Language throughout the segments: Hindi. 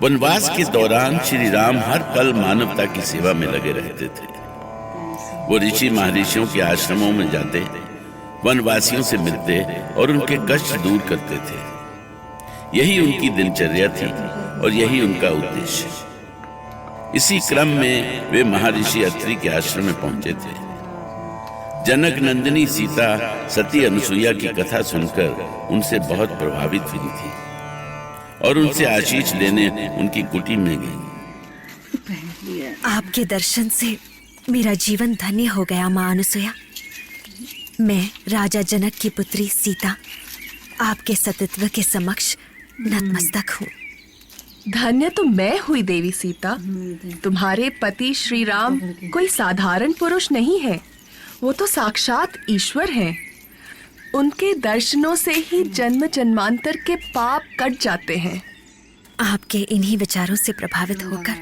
वनवास के दौरान श्री राम हर पल मानवता की सेवा में लगे रहते थे। वो ऋषि महर्षियों के आश्रमों में जाते, वनवासियों से मिलते और उनके कष्ट दूर करते थे। यही उनकी दिनचर्या थी और यही उनका उद्देश्य। इसी क्रम में वे महर्षि अत्रि के आश्रम में पहुंचे थे। जनक नंदिनी सीता सती अनसुईया की कथा सुनकर उनसे बहुत प्रभावित हुई थी और उनसे आशीष लेने उनकी कुटीर में गई। आपके दर्शन से मेरा जीवन धन्य हो गया माँ अनसुईया। मैं राजा जनक की पुत्री सीता आपके सतीत्व के समक्ष नतमस्तक हूँ। धन्य तो मैं हुई देवी सीता। तुम्हारे पति श्री राम कोई साधारण पुरुष नहीं है, वो तो साक्षात ईश्वर हैं। उनके दर्शनों से ही जन्म जन्मांतर के पाप कट जाते हैं। आपके इन्हीं विचारों से प्रभावित होकर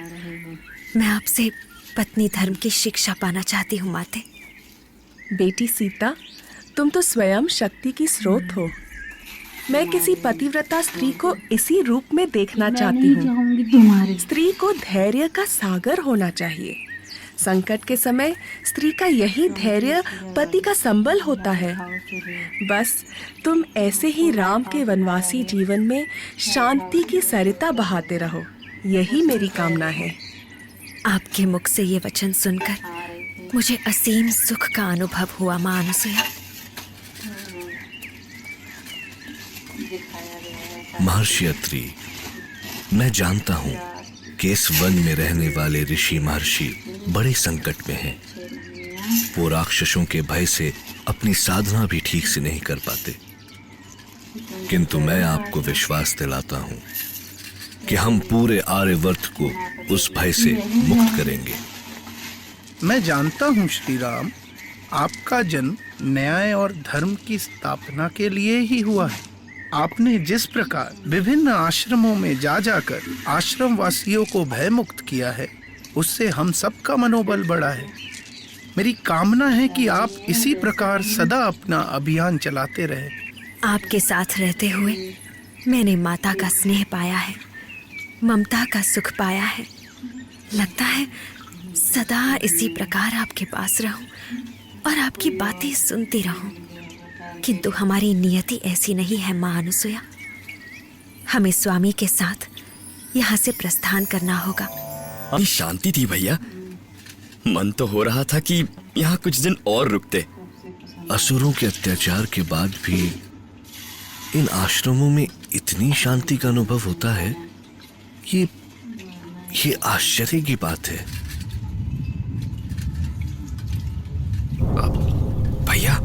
मैं आपसे पत्नी धर्म की शिक्षा पाना चाहती हूँ माते। बेटी सीता, तुम तो स्वयं शक्ति की स्रोत हो। मैं किसी पतिव्रता स्त्री को इसी रूप में देखना चाहती हूँ। स्त्री को धैर्य का सागर होना चाहिए। संकट के समय स्त्री का यही धैर्य पति का संबल होता है। बस तुम ऐसे ही राम के वनवासी जीवन में शांति की सरिता बहाते रहो, यही मेरी कामना है। आपके मुख से ये वचन सुनकर मुझे असीम सुख का अनुभव हुआ माँ अनसुईया। महर्षि अत्रि, मैं जानता हूँ कि इस वन में रहने वाले ऋषि महर्षि बड़े संकट में हैं। वो राक्षसों के भय से अपनी साधना भी ठीक से नहीं कर पाते, किंतु मैं आपको विश्वास दिलाता हूँ कि हम पूरे आर्यवर्त को उस भय से मुक्त करेंगे। मैं जानता हूँ श्री राम, आपका जन्म न्याय और धर्म की स्थापना के लिए ही हुआ है। आपने जिस प्रकार विभिन्न आश्रमों में जा जाकर आश्रम वासियों को भय मुक्त किया है, उससे हम सबका मनोबल बढ़ा है। मेरी कामना है कि आप इसी प्रकार सदा अपना अभियान चलाते रहे। आपके साथ रहते हुए मैंने माता का स्नेह पाया है, ममता का सुख पाया है। लगता है सदा इसी प्रकार आपके पास रहूं और आपकी बातें सुनती रहूं। किंतु हमारी नियति ऐसी नहीं है माँ अनसुईया। हमें स्वामी के साथ यहाँ से प्रस्थान करना होगा। शांति थी भैया, मन तो हो रहा था कि यहाँ कुछ दिन और रुकते। असुरों के अत्याचार के बाद भी इन आश्रमों में इतनी शांति का अनुभव होता है, ये आश्चर्य की बात है। भैया,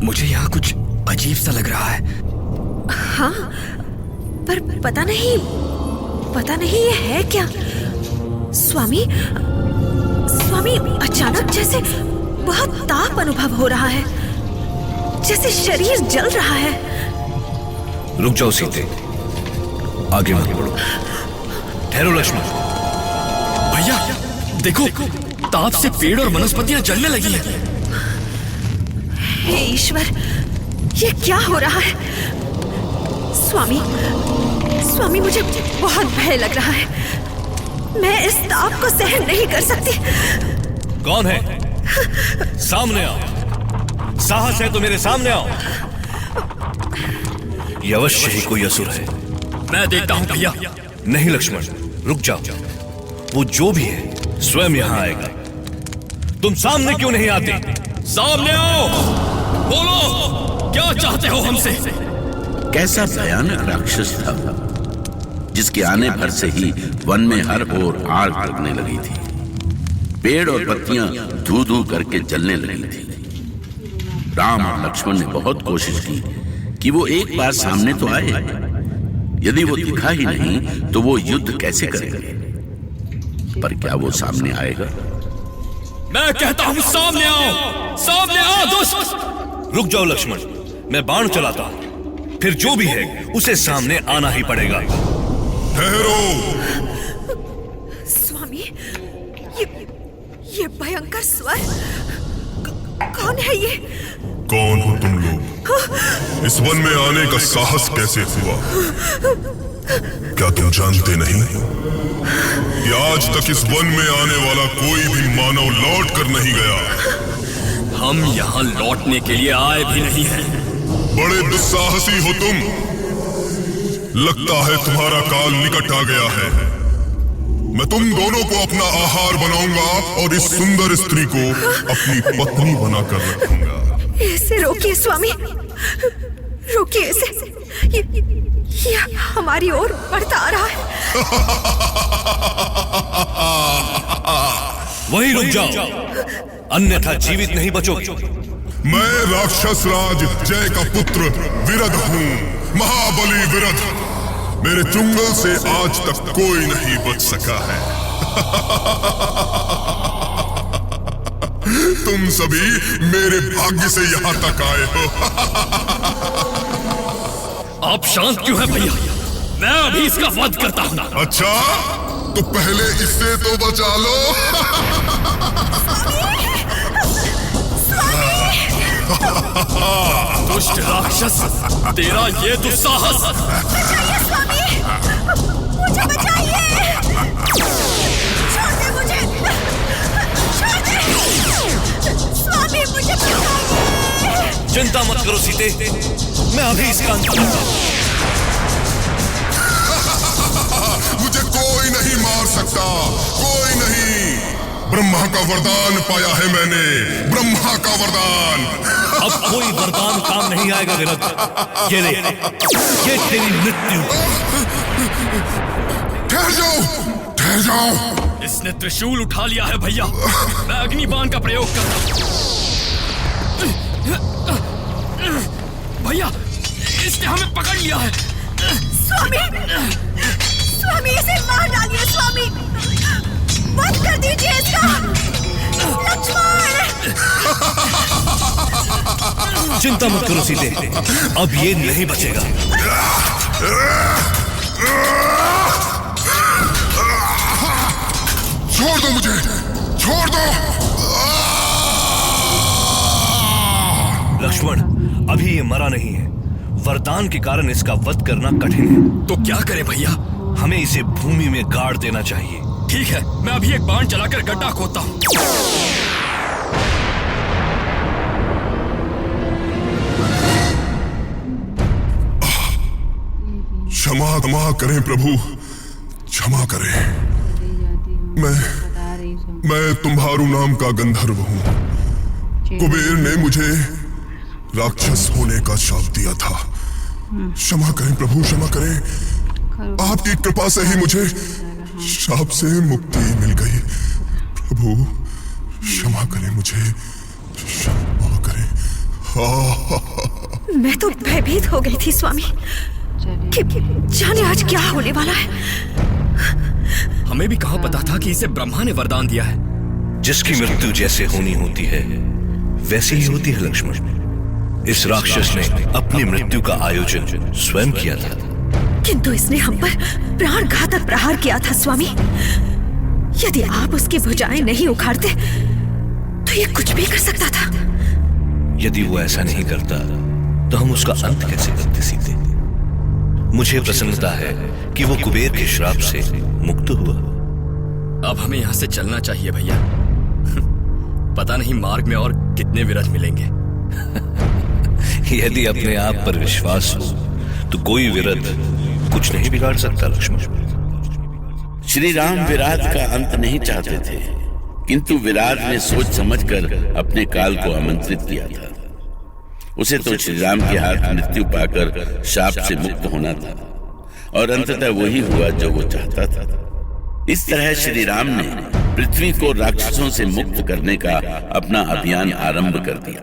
मुझे यहाँ कुछ अजीब सा लग रहा है। हाँ, पर पता नहीं ये है क्या। स्वामी अचानक जैसे बहुत ताप अनुभव हो रहा है, जैसे शरीर जल रहा है। रुक जाओ सीते, आगे मत बढ़ो। ठहरो लक्ष्मण। भैया देखो, ताप से पेड़ और वनस्पतियां जलने लगी हैं। हे ईश्वर, ये क्या हो रहा है। स्वामी मुझे बहुत भय लग रहा है। मैं इस ताप को सहन नहीं कर सकती। कौन है? सामने आओ। साहस है तो मेरे सामने आओ। ये अवश्य ही कोई असुर है। मैं देखता हूँ भैया। नहीं लक्ष्मण, रुक जाओ। वो जो भी है स्वयं यहाँ आएगा। तुम सामने क्यों नहीं आते? सामने आओ, बोलो क्या चाहते हो हमसे। कैसा भयानक राक्षस था जिसके आने भर से ही वन में हर ओर आग लगने लगी थी। पेड़ और पत्तियां धू धू करके जलने लगी थी। राम और लक्ष्मण ने बहुत कोशिश की कि वो एक बार सामने तो आए। यदि वो दिखा ही नहीं तो वो युद्ध कैसे करेंगे। पर क्या वो सामने आएगा? मैं कहता हूँ सामने आओ, सामने आओ दुष्ट। रुक जाओ लक्ष्मण, मैं बाण चलाता हूँ, फिर जो भी है उसे सामने आना ही पड़ेगा। ठहरो। स्वामी, ये भयंकर स्वर कौन है ये? कौन हो तुम लोग? इस वन में आने का साहस कैसे हुआ? क्या तुम जानते नहीं कि आज तक इस वन में आने वाला कोई भी मानव लौट कर नहीं गया? हम यहाँ लौटने के लिए आए भी नहीं हैं। बड़े दुस्साहसी हो तुम। लगता है तुम्हारा काल निकट आ गया है। मैं तुम दोनों को अपना आहार बनाऊंगा और इस सुंदर स्त्री को अपनी पत्नी बनाकर रखूंगा। इसे रोकिए स्वामी, रोकिए इसे। ये हमारी ओर बढ़ता आ रहा है। वहीं रुक जाओ, अन्यथा जीवित नहीं बचोगे। मैं राक्षस राज जय का पुत्र विरध हूँ, महाबली विरध। मेरे चुंगल से आज तक कोई नहीं बच सका है। तुम सभी मेरे भाग्य से यहाँ तक आए हो। आप शांत क्यों हैं भैया? मैं अभी इसका वध करता हूँ। अच्छा, तो पहले इससे तो बचा लो। दुष्ट राक्षस, तेरा ये दुस्साहस! बचाइए स्वामी, मुझे बचाइए। छोड़ दे मुझे, छोड़ दे। स्वामी मुझे बचाइए। चिंता मत करो सीते, मैं अभी इसका अंत करता हूं। मुझे कोई नहीं मार सकता, कोई नहीं। ब्रह्मा का वरदान पाया है मैंने, ब्रह्मा का वरदान। अब कोई वरदान काम नहीं आएगा विरध। ये ले, ये तेरी मृत्यु। ठहर जाओ, ठहर जाओ। इसने त्रिशूल उठा लिया है भैया। मैं अग्निबाण का प्रयोग करता हूँ। भैया, इसने हमें पकड़ लिया है। स्वामी, स्वामी इसे मार डालिए स्वामी, मत कर दीजिए इसका। लक्ष्मण! चिंता मत करो सीते, अब ये नहीं बचेगा। छोड़ दो मुझे, छोड़ दो। लक्ष्मण, अभी ये मरा नहीं है। वरदान के कारण इसका वध करना कठिन है। तो क्या करें भैया? हमें इसे भूमि में गाड़ देना चाहिए। ठीक है, मैं अभी एक बाण चलाकर गड्ढा खोदता हूँ। क्षमा करें प्रभु, क्षमा करें। मैं तुम्हारू नाम का गंधर्व हूँ। कुबेर ने मुझे राक्षस होने का शाप दिया था। क्षमा करें प्रभु, क्षमा करें। आपकी कृपा से ही मुझे शाप से मुक्ति मिल गई। प्रभु क्षमा करें मुझे, क्षमा करें। मैं तो भयभीत हो गई थी स्वामी कि जाने आज क्या होने वाला है। हमें भी कहाँ पता था कि इसे ब्रह्मा ने वरदान दिया है। जिसकी मृत्यु जैसे होनी होती है वैसे ही होती है लक्ष्मण। इस राक्षस ने अपनी मृत्यु का आयोजन स्वयं किया था, किंतु इसने हम पर प्राण घातक प्रहार किया था स्वामी। यदि आप उसकी भुजाएं नहीं उखाड़ते तो ये कुछ भी कर सकता था। यदि वो ऐसा नहीं करता तो हम उसका अंत कैसे करते सीते? मुझे प्रसन्नता है कि वो कुबेर के श्राप से मुक्त हुआ। अब हमें यहाँ से चलना चाहिए भैया। पता नहीं मार्ग में और कितने विरध मिलेंगे। यदि अपने आप पर विश्वास हो तो कोई विरध कुछ नहीं बिगाड़ सकता लक्ष्मण। श्री राम विराट का अंत नहीं चाहते थे, किंतु विराट ने सोच समझकर अपने काल को आमंत्रित किया था। उसे तो श्री राम के हाथ मृत्यु पाकर शाप से मुक्त होना था और अंततः वही हुआ जो वो चाहता था। इस तरह श्री राम ने पृथ्वी को राक्षसों से मुक्त करने का अपना अभियान आरंभ कर दिया।